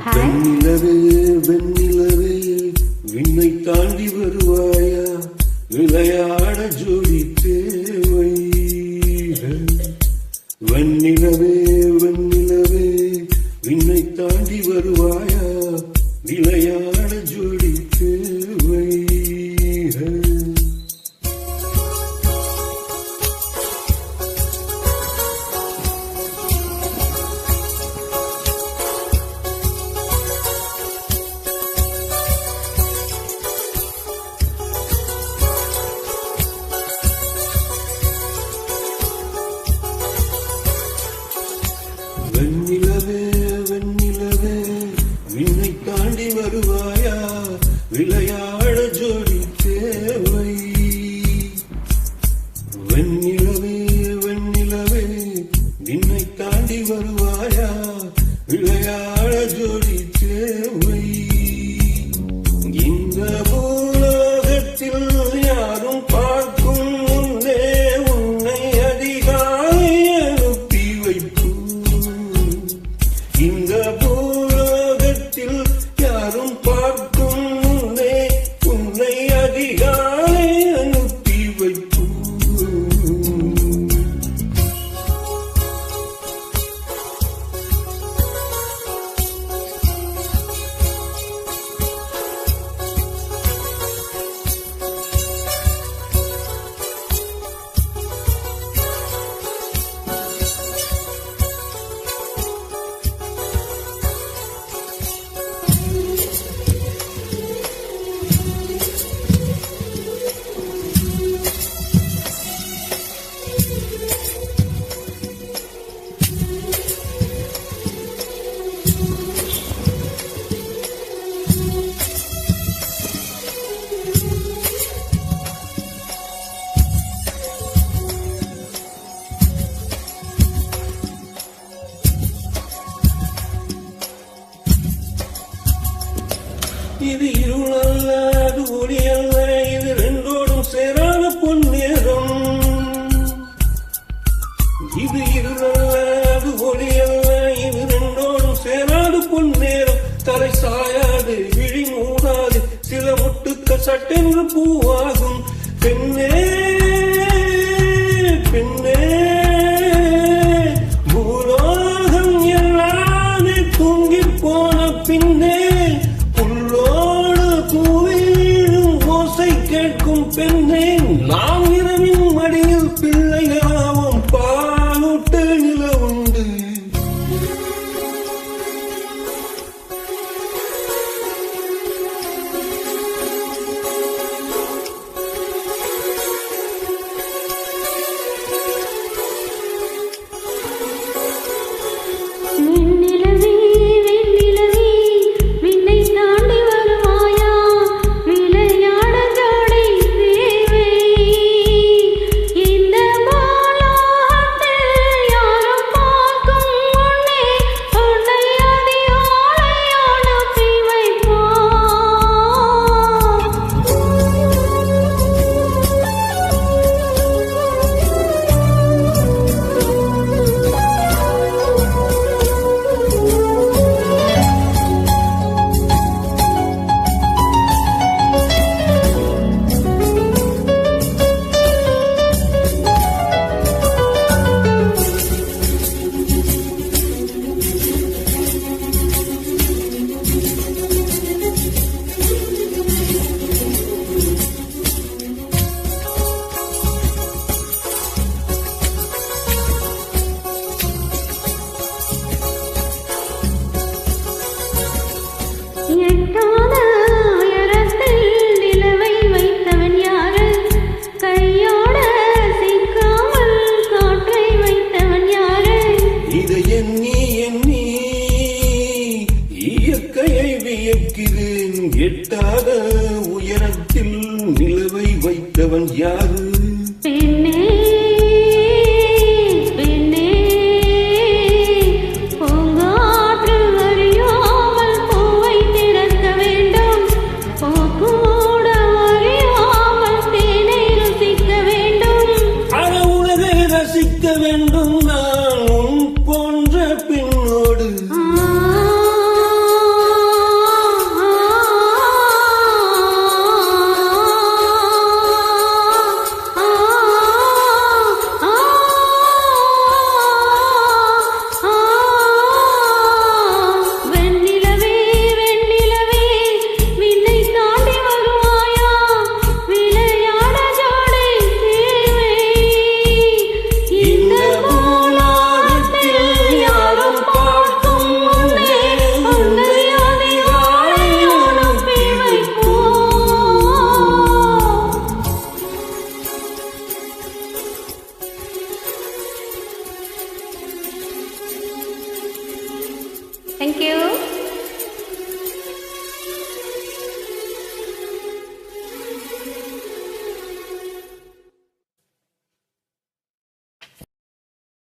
வெண்ணிலவே வெண்ணிலவே விண்ணை தாண்டி வருவாயா, விளையாட ஜோடி தேவை. வெண்ணிலவே வெண்ணிலவே விண்ணை தாண்டி வருவாயா, விளையாட ஜோடி தேவை. வெண்ணிலவே வெண்ணிலவே விண்ணை தாண்டி வருவாயா, விளையாட ஜோடி தேவை. வெண்ணிலவே வெண்ணிலவே விண்ணை தாண்டி வருவாயா, விளையாட ஜோடி தேவை. இந்த பூலோகத்தில் யாரும் பார்க்கும் முன்னே உன்னை அதிகாலை அனுப்பி வைக்கும். இந்த பூலோகத்தில் யாரும் பார்க்கும் முன்னே உன்னை அதிகாலை அனுப்பி வைக்கும். இது இருளல்ல, அது ஒளி அல்ல, இது ரெண்டோடும் சேரான பொன்னேரம். இது இருளல்ல, அது ஒளி அல்ல, இது ரெண்டோடும் சேராது பொன்னேரம். தலை சாயாது, விழி மூடாது, சில முட்டுக்கள் சட்டென்று பூவாகும். பெண்ணே பெண்ணே பூலோகம் எல்லாமே தூங்கி போன பின்னே கேட்கும் பெண்ணே, நாம் இரவின் மடியில் பிள்ளைகளாவும் பாலூட்டு நில உண்டு. எட்டாத உயரத்தில் நிலவை வைத்தவன் யாரு? பெண்ணே பெண்ணே பூங்காற்று அறியாமல் பூவை திறக்க வேண்டும், பூக்கூட அறியாமல் தேனை ருசிக்க வேண்டும், அற உலகை ரசிக்க வேண்டும் நான் உன் போன்ற பெண்ணோடு. தேங்க்யூ.